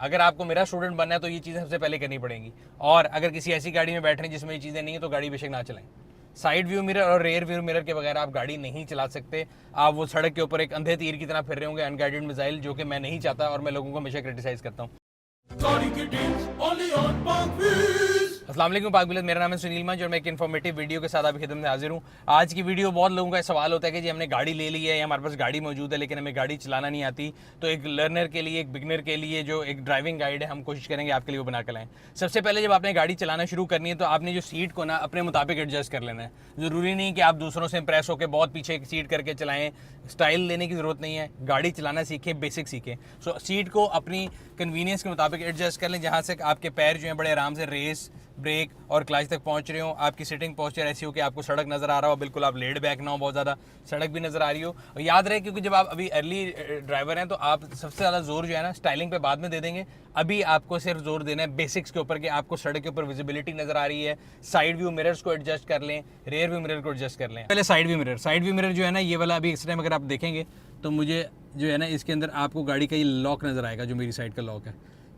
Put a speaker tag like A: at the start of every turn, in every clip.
A: अगर आपको मेरा स्टूडेंट बनना है तो ये चीज़ें सबसे पहले करनी पड़ेंगी। और अगर किसी ऐसी गाड़ी में बैठ रहे हैं जिसमें ये चीज़ें नहीं है तो गाड़ी बेशक ना चलाएं। साइड व्यू मिरर और रेयर व्यू मिरर के बगैर आप गाड़ी नहीं चला सकते। आप वो सड़क के ऊपर एक अंधे तीर की तरह फिर रहे होंगे, अनगाइडेड मिसाइल, जो कि मैं नहीं चाहता और मैं लोगों को हमेशा क्रिटिसाइज करता हूँ। अस्सलाम वालेकुम पाक बिलत, मेरा नाम है सुनील मंच और मैं एक इन्फॉर्मेटिव वीडियो के साथ आपकी खिदमत में हाजिर हूँ। आज की वीडियो बहुत लोगों का सवाल होता है कि जी हमने गाड़ी ले ली है या हमारे पास गाड़ी मौजूद है लेकिन हमें गाड़ी चलाना नहीं आती। तो एक लर्नर के लिए, एक बिगनर के लिए जो एक ड्राइविंग गाइड है हम कोशिश करेंगे आपके लिए वो बना कर लाएं। सबसे पहले जब आपने गाड़ी चलाना शुरू करनी है तो आपने जो सीट को ना अपने मुताबिक एडजस्ट कर लेना है। ज़रूरी नहीं कि आप दूसरों से इंप्रेस होकर बहुत पीछे एक सीट करके चलाएं। स्टाइल लेने की ज़रूरत नहीं है, गाड़ी चलाना सीखें, बेसिक सीखें। सो सीट को अपनी कन्वीनियंस के मुताबिक एडजस्ट कर लें, जहाँ से आपके पैर जो हैं बड़े आराम से रेस, ब्रेक और क्लच तक पहुंच रहे हो। आपकी सिटिंग पोस्चर ऐसी हो कि आपको सड़क नज़र आ रहा हो, बिल्कुल आप लेड बैक ना हो, बहुत ज़्यादा सड़क भी नज़र आ रही हो। और याद रहे क्योंकि जब आप अभी अर्ली ड्राइवर हैं तो आप सबसे ज़्यादा जोर जो है ना स्टाइलिंग पे बाद में दे देंगे। अभी आपको सिर्फ जोर देना है बेसिक्स के ऊपर कि आपको सड़क के ऊपर विजिबिलिटी नज़र आ रही है। साइड व्यू मिरर्स को एडजस्ट कर लें, रेयर व्यू मिरर को एडजस्ट कर लें। पहले साइड व्यू मिरर जो है ना, ये वाला अभी इस टाइम अगर आप देखेंगे तो मुझे जो है ना इसके अंदर आपको गाड़ी का ये लॉक नज़र आएगा, जो मेरी साइड का लॉक है।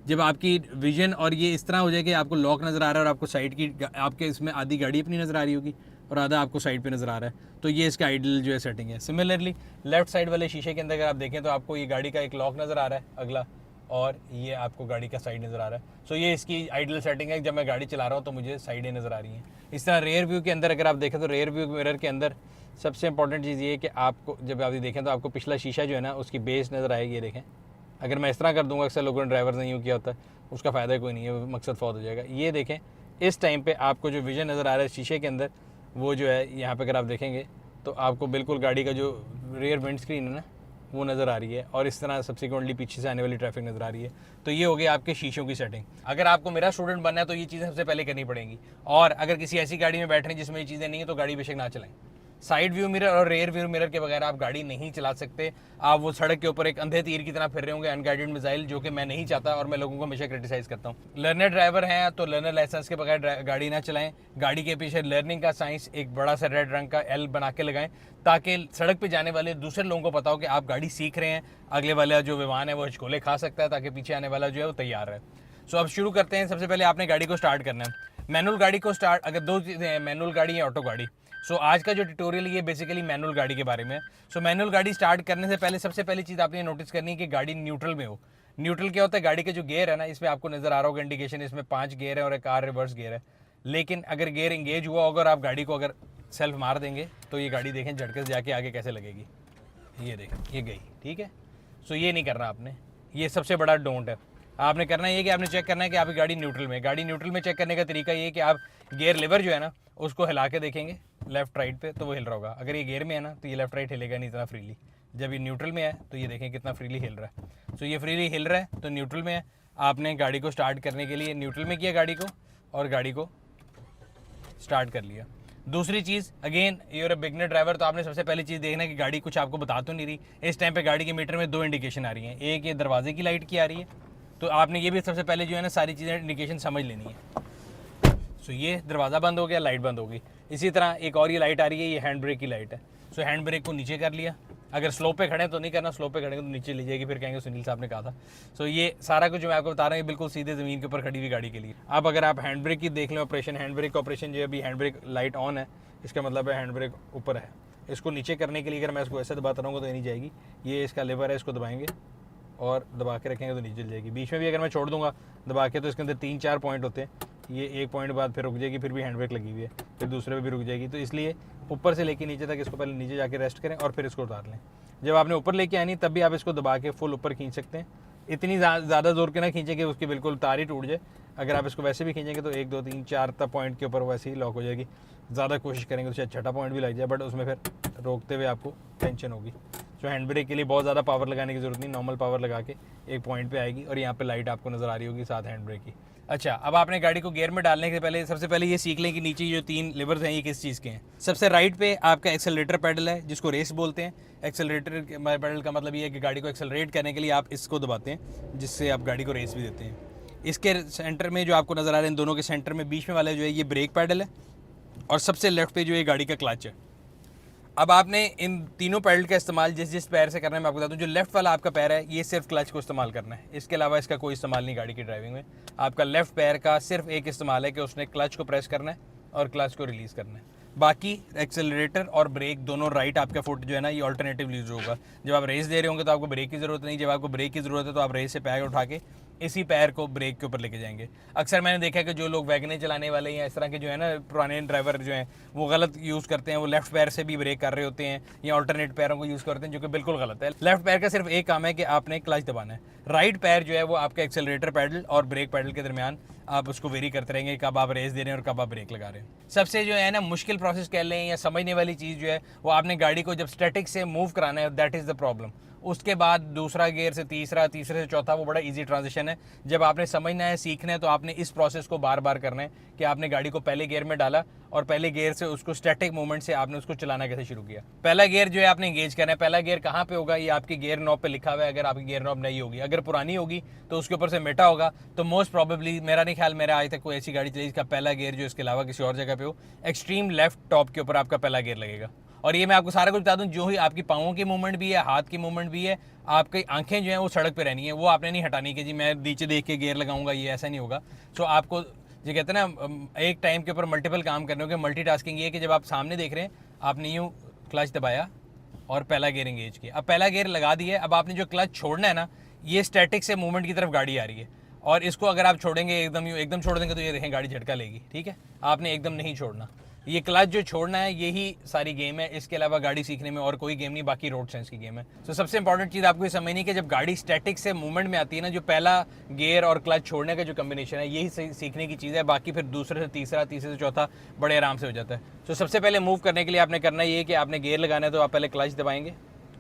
A: जब आपकी विजन और ये इस तरह हो जाए कि आपको लॉक नज़र आ रहा है और आपको साइड की आपके इसमें आधी गाड़ी अपनी नज़र आ रही होगी और आधा आपको साइड पे नज़र आ रहा है, तो ये इसका आइडल जो है सेटिंग है। सिमिलरली लेफ्ट साइड वाले शीशे के अंदर अगर आप देखें तो आपको ये गाड़ी का एक लॉक नज़र आ रहा है अगला, और ये आपको गाड़ी का साइड नज़र आ रहा है। सो ये इसकी आइडल सेटिंग है। जब मैं गाड़ी चला रहा हूँ तो मुझे साइडें नज़र आ रही हैं। इस तरह रेयर व्यू के अंदर अगर आप देखें तो रेयर व्यू मिरर के अंदर सबसे इंपॉर्टेंट चीज़ ये है कि आपको जब आप ये देखें तो आपको पिछला शीशा जो है ना उसकी बेस नज़र आएगी। ये देखें, अगर मैं इस तरह कर दूंगा, अक्सर लोगों ने ड्राइवर ने यूँ किया होता है, उसका फ़ायदा कोई नहीं है, मकसद फौत हो जाएगा। ये देखें, इस टाइम पे आपको जो विजन नज़र आ रहा है शीशे के अंदर, वो जो है यहाँ पे अगर आप देखेंगे तो आपको बिल्कुल गाड़ी का जो रेयर विंड स्क्रीन है ना वो नज़र आ रही है, और इस तरह सब्सिक्वेंटली पीछे से आने वाली ट्रैफिक नज़र आ रही है। तो ये हो गया आपके शीशों की सेटिंग। अगर आपको मेरा स्टूडेंट बनना है तो ये चीज़ें सबसे पहले करनी पड़ेंगी। और अगर किसी ऐसी गाड़ी में बैठ रहे हैं जिसमें ये चीज़ें नहीं है तो गाड़ी बेशक ना चलाएं। साइड व्यू मिरर और रेयर व्यू मिरर के बगैर आप गाड़ी नहीं चला सकते। आप वो सड़क के ऊपर एक अंधे तीर की तरह फिर रहे होंगे, अनगाइडेड मिसाइल, जो कि मैं नहीं चाहता और मैं लोगों को हमेशा क्रिटिसाइज करता हूँ। लर्नर ड्राइवर हैं तो लर्नर लाइसेंस के बगैर गाड़ी ना चलाएं। गाड़ी के पीछे लर्निंग का साइंस एक बड़ा सा रेड रंग का एल बना के लगाएं, ताकि सड़क पर जाने वाले दूसरे लोगों को पता हो कि आप गाड़ी सीख रहे हैं। अगले वाला जो विमान है वो हिचकोले खा सकता है, ताकि पीछे आने वाला जो है वो तैयार है। सो अब शुरू करते हैं। सबसे पहले आपने गाड़ी को स्टार्ट करना है। मैनुअल गाड़ी को स्टार्ट, अगर दो चीज़ें हैं, मैनुअल गाड़ी या ऑटो गाड़ी। सो आज का जो ट्यूटोरियल ये बेसिकली मैनुअल गाड़ी के बारे में है। सो मैनुअल गाड़ी स्टार्ट करने से पहले सबसे पहली चीज़ आपने नोटिस करनी है कि गाड़ी न्यूट्रल में हो। न्यूट्रल क्या होता है? गाड़ी के जो गियर है ना, इसमें आपको नज़र आ रहा होगा इंडिकेशन, इसमें 5 गियर है और एक कार रिवर्स गियर है। लेकिन अगर गियर इंगेज हुआ होगा और आप गाड़ी को अगर सेल्फ मार देंगे तो ये गाड़ी देखें झटके से जाके आगे कैसे लगेगी। ये देखें, ये गई, ठीक है। सो ये नहीं करना आपने, ये सबसे बड़ा डोंट है। आपने करना ये कि आपने चेक करना है कि आपकी गाड़ी न्यूट्रल में। गाड़ी न्यूट्रल में चेक करने का तरीका ये है कि आप गियर लीवर जो है ना उसको हिला के देखेंगे लेफ्ट राइट पे, तो वो हिल रहा होगा। अगर ये गियर में है ना तो ये लेफ्ट राइट हिलेगा नहीं इतना फ्रीली। जब ये न्यूट्रल में है तो ये देखें कितना फ्रीली हिल रहा है। सो ये फ्रीली हिल रहा है तो न्यूट्रल में है। आपने गाड़ी को स्टार्ट करने के लिए न्यूट्रल में किया गाड़ी को और गाड़ी को स्टार्ट कर लिया। दूसरी चीज़, again you're a beginner driver, तो आपने सबसे पहली चीज़ देखना है कि गाड़ी कुछ आपको बता तो नहीं रही। इस टाइम पे गाड़ी के मीटर में 2 इंडिकेशन आ रही हैं। एक ये दरवाजे की लाइट की आ रही है, तो आपने ये भी सबसे पहले जो है ना सारी चीज़ें इंडिकेशन समझ लेनी है। सो ये दरवाज़ा बंद हो गया, लाइट बंद हो गई। इसी तरह एक और ये लाइट आ रही है, ये हैंड ब्रेक की लाइट है। सो हैंड ब्रेक को नीचे कर लिया। अगर स्लो पे खड़े तो नहीं करना, स्लो पे खड़े तो नीचे ले जाएगी, फिर कहेंगे सुनील साहब ने कहा था। सो ये सारा कुछ जो मैं आपको बता रहा हूँ बिल्कुल सीधे ज़मीन के ऊपर खड़ी हुई गाड़ी के लिए। अब अगर आप हैंड ब्रेक की देख लें ऑपरेशन, हैंड ब्रेक का ऑपरेशन जो है, अभी हैंड ब्रेक लाइट ऑन है, इसका मतलब है हैंड ब्रेक ऊपर है। इसको नीचे करने के लिए अगर मैं इसको ऐसे दबाता रहूँगा तो नहीं जाएगी। ये इसका लेवर है, इसको दबाएंगे और दबा के रखेंगे तो नीचे चल जाएगी। बीच में भी अगर मैं छोड़ दूंगा दबा के तो इसके अंदर 3-4 पॉइंट होते हैं। ये एक पॉइंट बाद फिर रुक जाएगी, फिर भी हैंड ब्रेक लगी हुई है, फिर दूसरे पे भी रुक जाएगी। तो इसलिए ऊपर से लेके नीचे तक इसको पहले नीचे जाके रेस्ट करें और फिर इसको उतार लें। जब आपने ऊपर लेके आनी तब भी आप इसको दबा के फुल ऊपर खींच सकते हैं। इतनी ज़्यादा जोर के ना खींचें कि उसकी बिल्कुल तार ही टूट जाए। अगर आप इसको वैसे भी खींचेंगे तो 1 2 3 4 तक पॉइंट के ऊपर वैसे ही लॉक हो जाएगी। ज़्यादा कोशिश करेंगे तो शायद छठा पॉइंट भी लग जाए, बट उसमें फिर रोकते हुए आपको टेंशन होगी। तो हैंड ब्रेक के लिए बहुत ज़्यादा पावर लगाने की ज़रूरत नहीं, नॉर्मल पावर लगा के एक पॉइंट पे आएगी और यहाँ पे लाइट आपको नज़र आ रही होगी साथ हैंड ब्रेक की। अच्छा, अब आपने गाड़ी को गियर में डालने के पहले सबसे पहले ये सीख लें कि नीचे जो 3 लिवर्स हैं ये किस चीज़ के हैं। सबसे राइट पे आपका एक्सेलरेटर पेडल है, जिसको रेस बोलते हैं। एक्सेलरेटर पेडल का मतलब ये है कि गाड़ी को एक्सेलरेट करने के लिए आप इसको दबाते हैं, जिससे आप गाड़ी को रेस भी देते हैं। इसके सेंटर में जो आपको नज़र आ रहे हैं, दोनों के सेंटर में बीच में वाला जो है ये ब्रेक पेडल है, और सबसे लेफ्ट पे जो है गाड़ी का क्लच है। अब आपने इन तीनों पैडल का इस्तेमाल जिस जिस पैर से करना है मैं आपको बताता हूँ। जो लेफ्ट वाला आपका पैर है ये सिर्फ क्लच को इस्तेमाल करना है, इसके अलावा इसका कोई इस्तेमाल नहीं गाड़ी की ड्राइविंग में। आपका लेफ्ट पैर का सिर्फ एक इस्तेमाल है कि उसने क्लच को प्रेस करना है और क्लच को रिलीज़ करना है। बाकी एक्सेलरेटर और ब्रेक दोनों राइट आपका फुट जो है ना ये ऑल्टरनेटिव यूज होगा। जब आप रेस दे रहे होंगे तो आपको ब्रेक की ज़रूरत नहीं, जब आपको ब्रेक की ज़रूरत है तो आप रेस से पैर उठा के इसी पैर को ब्रेक के ऊपर लेके जाएंगे। अक्सर मैंने देखा है कि जो लोग वैगने चलाने वाले या इस तरह के जो है ना पुराने ड्राइवर जो हैं वो गलत यूज़ करते हैं, वो लेफ्ट पैर से भी ब्रेक कर रहे होते हैं या ऑल्टरनेट पैरों को यूज़ करते हैं, जो कि बिल्कुल गलत है। लेफ्ट पैर का सिर्फ एक काम है कि आपने क्लच दबाना है, राइट पैर जो है वो आपका एक्सेलरेटर पैडल और ब्रेक पैडल के दरमियान आप उसको वेरी करते रहेंगे, कब आप रेस दे रहे हैं और कब आप ब्रेक लगा रहे हैं। सबसे जो है ना मुश्किल प्रोसेस कह लें या समझने वाली चीज़ जो है वो आपने गाड़ी को जब स्टैटिक से मूव कराना है, दैट इज़ द प्रॉब्लम। उसके बाद दूसरा गियर से तीसरा, तीसरे से चौथा, वो बड़ा इजी ट्रांजिशन है। जब आपने समझना है, सीखना है, तो आपने इस प्रोसेस को बार बार करना है कि आपने गाड़ी को पहले गियर में डाला और पहले गियर से उसको स्टैटिक मूवमेंट से आपने उसको चलाना कैसे शुरू किया। पहला गियर जो है आपने एंगेज करना है। पहला गियर कहाँ पे होगा, ये आपकी गियर नॉब पे लिखा हुआ है। अगर आपकी गियर नॉब नहीं होगी, अगर पुरानी होगी तो उसके ऊपर से मेटा होगा, तो मोस्ट प्रॉबेबली, मेरा नहीं ख्याल, मेरा आज तक कोई ऐसी गाड़ी चली जिसका पहला गियर जो इसके अलावा किसी और जगह पे हो, एक्सट्रीम लेफ्ट टॉप के ऊपर आपका पहला गियर लगेगा। और ये मैं आपको सारा कुछ बता दूं, जो ही आपकी पाँवों की मूवमेंट भी है, हाथ की मूवमेंट भी है, आपकी आंखें जो हैं वो सड़क पे रहनी है, वो आपने नहीं हटानी कि जी मैं नीचे देख के गियर लगाऊंगा, ये ऐसा नहीं होगा। सो आपको जो कहते हैं ना एक टाइम के ऊपर मल्टीपल काम करने होंगे। मल्टीटास्किंग ये है कि जब आप सामने देख रहे हैं आपने यूँ क्लच दबाया और पहला गियर एंगेज किया, अब पहला गियर लगा दिया, अब आपने जो क्लच छोड़ना है ना, ये स्टैटिक से मूवमेंट की तरफ गाड़ी आ रही है और इसको अगर आप छोड़ेंगे एकदम छोड़ देंगे तो ये देखें गाड़ी झटका लेगी। ठीक है, आपने एकदम नहीं छोड़ना, ये क्लच जो छोड़ना है यही सारी गेम है। इसके अलावा गाड़ी सीखने में और कोई गेम नहीं, बाकी रोड सेंस की गेम है। तो सबसे इंपॉर्टेंट चीज़ आपको ये समझनी है कि जब गाड़ी स्टैटिक से मूवमेंट में आती है ना, जो पहला गियर और क्लच छोड़ने का जो कम्बिनेशन है यही सीखने की चीज़ है। बाकी फिर दूसरे से तीसरा, तीसरे से चौथा बड़े आराम से हो जाता है। तो सबसे पहले मूव करने के लिए आपने करना ये है कि आपने गियर लगाना है, तो आप पहले क्लच दबाएंगे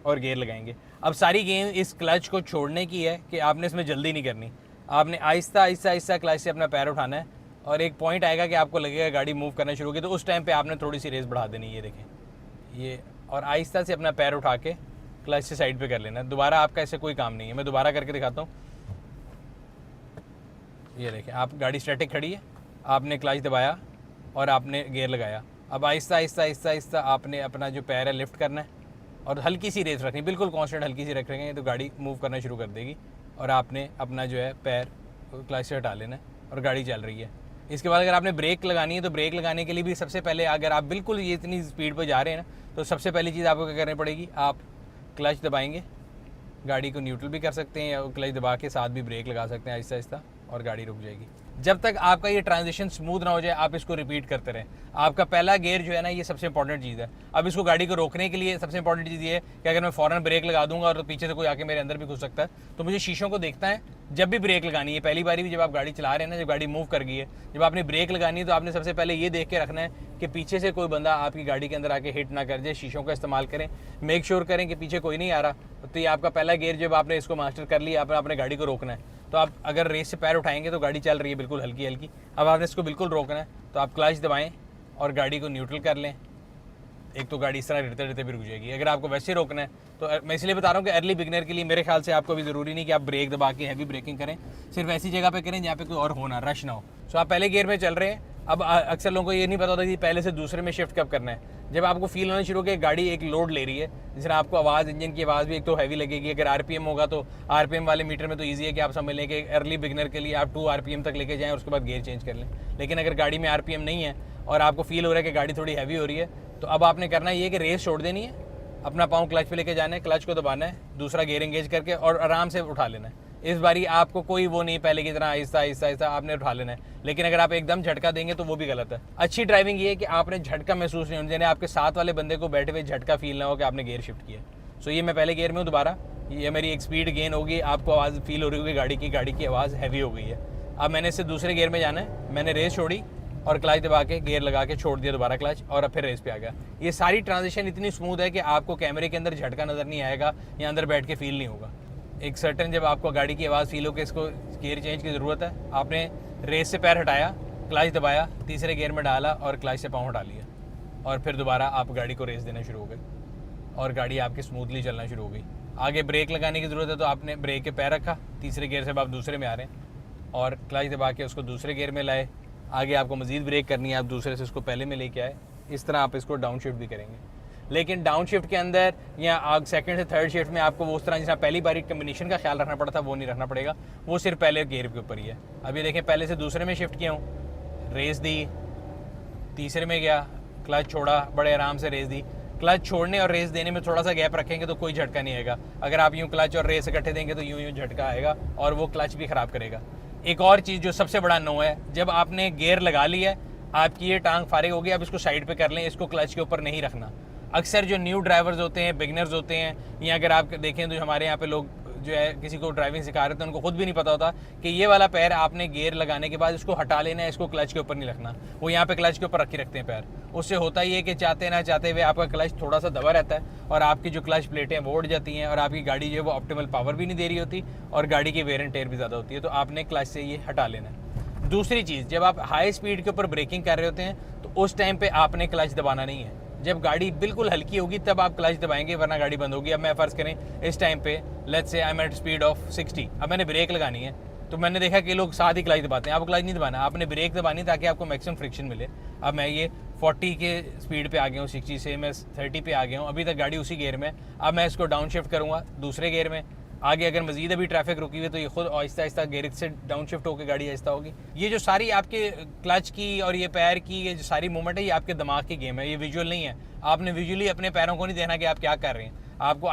A: और गियर लगाएंगे। अब सारी गेम इस क्लच को छोड़ने की है कि आपने इसमें जल्दी नहीं करनी, आपने आहिस्ता आहिस्ता आहिस्ता क्लच से अपना पैर उठाना है और एक पॉइंट आएगा कि आपको लगेगा गाड़ी मूव करना शुरू होगी, तो उस टाइम पे आपने थोड़ी सी रेस बढ़ा देनी है। ये देखें ये, और आहिस्ता से अपना पैर उठा के क्लच से साइड पे कर लेना है। दोबारा आपका ऐसे कोई काम नहीं है, मैं दोबारा करके दिखाता हूँ। ये देखें, आप गाड़ी स्टैटिक खड़ी है, आपने क्लच दबाया और आपने गियर लगाया। अब आहिस्ता आहिस्ता आहिस्ता आहिस्ता आपने अपना जो पैर है लिफ्ट करना है और हल्की सी रेस रखनी, बिल्कुल कॉन्स्टेंट हल्की सी रखेंगे तो गाड़ी मूव करना शुरू कर देगी। और आपने अपना जो है पैर क्लच से हटा लेना है और गाड़ी चल रही है। इसके बाद अगर आपने ब्रेक लगानी है तो ब्रेक लगाने के लिए भी सबसे पहले, अगर आप बिल्कुल ये इतनी स्पीड पर जा रहे हैं ना, तो सबसे पहली चीज़ आपको क्या करनी पड़ेगी, आप क्लच दबाएंगे, गाड़ी को न्यूट्रल भी कर सकते हैं या क्लच दबा के साथ भी ब्रेक लगा सकते हैं आहिस्ता आहिस्ता, और गाड़ी रुक जाएगी। जब तक आपका ये ट्रांजिशन स्मूथ ना हो जाए आप इसको रिपीट करते रहें। आपका पहला गियर जो है ना ये सबसे इंपॉर्टेंट चीज़ है। अब इसको गाड़ी को रोकने के लिए सबसे इंपॉर्टेंट चीज़ ये है कि अगर मैं फ़ौरन ब्रेक लगा दूंगा और पीछे से कोई आके मेरे अंदर भी घुस सकता है, तो मुझे शीशों को देखता है जब भी ब्रेक लगानी है। पहली बारी भी जब आप गाड़ी चला रहे हैं ना, जब गाड़ी मूव कर गई है, जब आपने ब्रेक लगानी है तो आपने सबसे पहले ये देख के रखना है कि पीछे से कोई बंदा आपकी गाड़ी के अंदर आके हिट ना कर जाए। शीशों का इस्तेमाल करें, मेक श्योर करें कि पीछे कोई नहीं आ रहा। तो ये आपका पहला गियर जब आपने इसको मास्टर कर लिया, आपने अपने गाड़ी को रोकना है। तो आप अगर रेस से पैर उठाएंगे तो गाड़ी चल रही है बिल्कुल हल्की हल्की, अब आपने इसको बिल्कुल रोकना है तो आप क्लच दबाएं और गाड़ी को न्यूट्रल कर लें। एक तो गाड़ी इस तरह रहते रहते भी रुक जाएगी। अगर आपको वैसे रोकना है तो मैं इसलिए बता रहा हूँ कि अर्ली बिगनर के लिए मेरे ख्याल से आपको भी ज़रूरी नहीं कि आप ब्रेक दबा के हैवी ब्रेकिंग करें, सिर्फ ऐसी जगह पे करें जहाँ पे कोई और हो ना, रश ना हो। सो आप पहले गियर में चल रहे हैं। अब अक्सर लोगों को ये नहीं पता होता कि पहले से दूसरे में शिफ्ट कब करना है। जब आपको फील होना शुरू हो कि गाड़ी एक लोड ले रही है, जिससे आपको आवाज़, इंजन की आवाज़ भी एक तो हैवी लगेगी। अगर आरपीएम होगा तो आरपीएम वाले मीटर में तो ईजी है कि आप समझ लें कि अर्ली बिगनर के लिए आप 2 आरपीएम तक लेके जाएं और उसके बाद गियर चेंज कर लें। लेकिन अगर गाड़ी में आरपीएम नहीं है और आपको फील हो रहा है कि गाड़ी थोड़ी हैवी हो रही है, तो अब आपने करना ये कि रेस छोड़ देनी है, अपना पाँव क्लच पे लेके जाना है, क्लच को दबाना है, दूसरा गियर एंगेज करके और आराम से उठा लेना है। इस बारी आपको कोई वो नहीं पहले की तरह आहिस्ता आहिस्ता आहिस्ता आपने उठा लेना है। लेकिन अगर आप एकदम झटका देंगे तो वो भी गलत है। अच्छी ड्राइविंग ये है कि आपने झटका महसूस नहीं होना चाहिए, आपके साथ वाले बंदे को बैठे हुए झटका फील ना हो कि आपने गियर शिफ्ट किया। सो ये मैं पहले गियर में हूँ, दोबारा ये मेरी एक स्पीड गेन होगी, आपको आवाज़ फील हो रही होगी गाड़ी की आवाज़ हैवी हो गई है। अब मैंने इससे दूसरे गियर में जाना है, मैंने रेस छोड़ी और क्लच दबा के गियर लगा के छोड़ दिया दोबारा क्लच, और अब फिर रेस पे आ गया। ये सारी ट्रांजिशन इतनी स्मूथ है कि आपको कैमरे के अंदर झटका नज़र नहीं आएगा या अंदर बैठ के फील नहीं होगा। एक सर्टन जब आपको गाड़ी की आवाज़ फील हो कि इसको गियर चेंज की ज़रूरत है, आपने रेस से पैर हटाया, क्लच दबाया, तीसरे गियर में डाला और क्लच से पाँव हटा लिया, और फिर दोबारा आप गाड़ी को रेस देना शुरू हो गए और गाड़ी आपकी स्मूथली चलना शुरू हो गई। आगे ब्रेक लगाने की ज़रूरत है तो आपने ब्रेक के पैर रखा, तीसरे गियर से अब आप दूसरे में आ रहे हैं और क्लच दबा के उसको दूसरे गियर में लाए। आगे आपको मज़ीद ब्रेक करनी है, आप दूसरे से उसको पहले में लेके आए। इस तरह आप इसको डाउन शिफ्ट भी करेंगे। लेकिन डाउन शिफ्ट के अंदर या सेकंड से थर्ड शिफ्ट में आपको वो उस तरह जैसा पहली बारी कम्बिनेशन का ख्याल रखना पड़ा था वो नहीं रखना पड़ेगा, वो सिर्फ पहले गियर के ऊपर ही है। अब ये देखें पहले से दूसरे में शिफ्ट किया हूँ, रेस दी, तीसरे में गया, क्लच छोड़ा, बड़े आराम से रेस दी। क्लच छोड़ने और रेस देने में थोड़ा सा गैप रखेंगे तो कोई झटका नहीं आएगा। अगर आप यूँ क्लच और रेस इकट्ठे देंगे तो यूँ झटका आएगा और वो क्लच भी ख़राब करेगा। एक और चीज़ जो सबसे बड़ा नो है, जब आपने गियर लगा लिया है, आपकी ये टांग फारिग होगी, अब इसको साइड पे कर लें, इसको क्लच के ऊपर नहीं रखना। अक्सर जो न्यू ड्राइवर्स होते हैं, बिगनर्स होते हैं, या अगर आप देखें तो हमारे यहाँ पे लोग जो है किसी को ड्राइविंग सिखा रहे थे उनको खुद भी नहीं पता होता कि ये वाला पैर आपने गियर लगाने के बाद इसको हटा लेना है, इसको क्लच के ऊपर नहीं रखना। वो यहाँ पे क्लच के ऊपर रखे रखते हैं पैर। उससे होता ही है कि चाहते ना चाहते हुए आपका क्लच थोड़ा सा दबा रहता है और आपकी जो क्लच प्लेटें वो उड़ जाती हैं और आपकी गाड़ी जो है वो ऑप्टिमल पावर भी नहीं दे रही होती और गाड़ी की वेयर एंड टेयर भी ज़्यादा होती है। तो आपने क्लच से ये हटा लेना है। दूसरी चीज़, जब आप हाई स्पीड के ऊपर ब्रेकिंग कर रहे होते हैं तो उस टाइम पे आपने क्लच दबाना नहीं है। जब गाड़ी बिल्कुल हल्की होगी तब आप क्लच दबाएंगे, वरना गाड़ी बंद होगी। अब मैं फ़र्ज़ करें इस टाइम पे let's say I am at speed of 60, अब मैंने ब्रेक लगानी है तो मैंने देखा कि लोग साथ ही क्लच दबाते हैं। आपको क्लच नहीं दबाना, आपने ब्रेक दबानी ताकि आपको मैक्सिमम फ्रिक्शन मिले। अब मैं ये 40 के स्पीड पे आ गया हूँ, 60 से मैं 30 पे आ गया हूँ, अभी तक गाड़ी उसी गियर में। अब मैं इसको डाउन शिफ्ट करूँगा दूसरे गियर में। आगे अगर मजीद अभी ट्रैफिक रुकी हुई है तो ये खुद आहिस्ता आहिस्ता गियर से डाउन शिफ्ट होकर गाड़ी आहिस्ता होगी। ये जो सारी आपके क्लच की और ये पैर की ये जो सारी मूवमेंट है ये आपके दिमाग की गेम है, ये विजुअल नहीं है। आपने विजुअली अपने पैरों को नहीं देखना कि आप क्या कर रहे हैं। आपको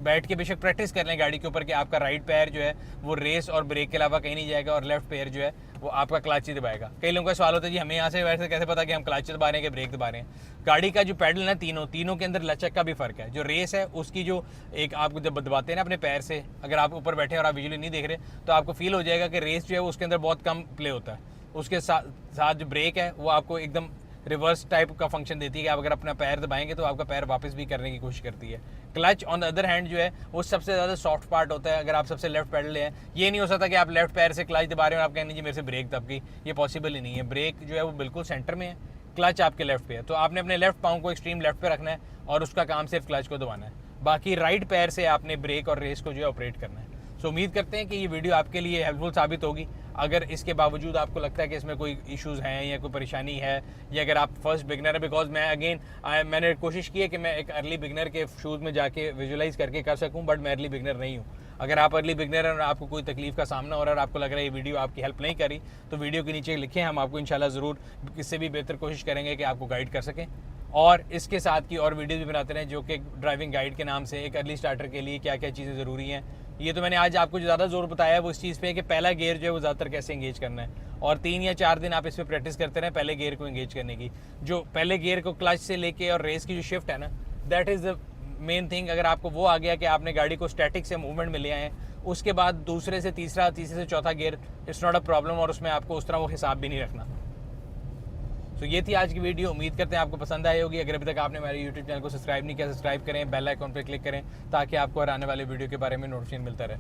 A: बैठ के बेशक प्रैक्टिस कर लें गाड़ी के ऊपर कि आपका राइट पैर जो है वो रेस और ब्रेक के अलावा कहीं नहीं जाएगा और लेफ्ट पैर जो है वो आपका क्लच ही दबाएगा। कई लोगों का सवाल होता है जी हमें यहाँ से वैसे कैसे पता कि हम क्लच दबा रहे हैं कि ब्रेक दबा रहे हैं। गाड़ी का जो पैडल है तीनों के अंदर लचक का भी फ़र्क है। जो रेस है उसकी जो एक आप जब दबाते हैं ना अपने पैर से, अगर आप ऊपर बैठे और आप विजुअली नहीं देख रहे तो आपको फील हो जाएगा कि रेस जो है उसके अंदर बहुत कम प्ले होता है। उसके साथ जो ब्रेक है वो आपको एकदम रिवर्स टाइप का फंक्शन देती है कि आप अगर अपना पैर दबाएंगे तो आपका पैर वापस भी करने की कोशिश करती है। Clutch on the other hand जो है वो सबसे ज़्यादा सॉफ्ट पार्ट होता है। अगर आप सबसे लेफ्ट पैडल हैं, ये नहीं हो सकता कि आप लेफ्ट पैर से क्लच दबा रहे हो और आप कहेंगे जी मेरे से ब्रेक दब गई, ये पॉसिबल ही नहीं है। ब्रेक जो है वो बिल्कुल सेंटर में है, क्लच आपके लेफ्ट पे है, तो आपने अपने लेफ्ट पाँव को एक्सट्रीम लेफ्ट पे रखना है और उसका काम सिर्फ क्लच को दबाना है। बाकी राइट पैर से आपने ब्रेक और रेस को जो है ऑपरेट करना है। सो उम्मीद करते हैं कि ये वीडियो आपके लिए हेल्पफुल साबित होगी। अगर इसके बावजूद आपको लगता है कि इसमें कोई इश्यूज़ हैं या कोई परेशानी है, या अगर आप फर्स्ट बिगनर है, बिकॉज मैं मैंने कोशिश की है कि मैं एक अर्ली बिगनर के शूज़ में जाके विजुलाइज करके कर सकूं, बट मैं अर्ली बिगनर नहीं हूं। अगर आप अर्ली बिगनर हैं और आपको कोई तकलीफ का सामना हो रहा है और आपको लग रहा है ये वीडियो आपकी हेल्प नहीं करी, तो वीडियो के नीचे लिखें, हम आपको इंशाल्लाह ज़रूर इससे भी बेहतर कोशिश करेंगे कि आपको गाइड कर सकें। और इसके साथ की और वीडियोज़ भी बनाते रहें जो कि ड्राइविंग गाइड के नाम से एक अर्ली स्टार्टर के लिए क्या क्या चीज़ें ज़रूरी हैं। ये तो मैंने आज आपको जो ज़्यादा जोर बताया है वो इस चीज़ पे है कि पहला गियर जो है वो ज़्यादातर कैसे एंगेज करना है, और 3 या 4 दिन आप इस पर प्रैक्टिस करते रहें पहले गियर को एंगेज करने की। जो पहले गियर को क्लच से लेके और रेस की जो शिफ्ट है ना, that is the main thing. अगर आपको वो आ गया कि आपने गाड़ी को स्टैटिक से मूवमेंट में ले आए हैं, उसके बाद दूसरे से तीसरा, तीसरे से चौथा gear it's not a problem, और उसमें आपको उस तरह वो हिसाब भी नहीं रखना। तो ये थी आज की वीडियो, उम्मीद करते हैं आपको पसंद आई होगी। अगर अभी तक आपने हमारे यूट्यूब चैनल को सब्सक्राइब नहीं किया, सब्सक्राइब करें, बेल आइकॉन पर क्लिक करें ताकि आपको हर आने वाले वीडियो के बारे में नोटिफिकेशन मिलता रहे।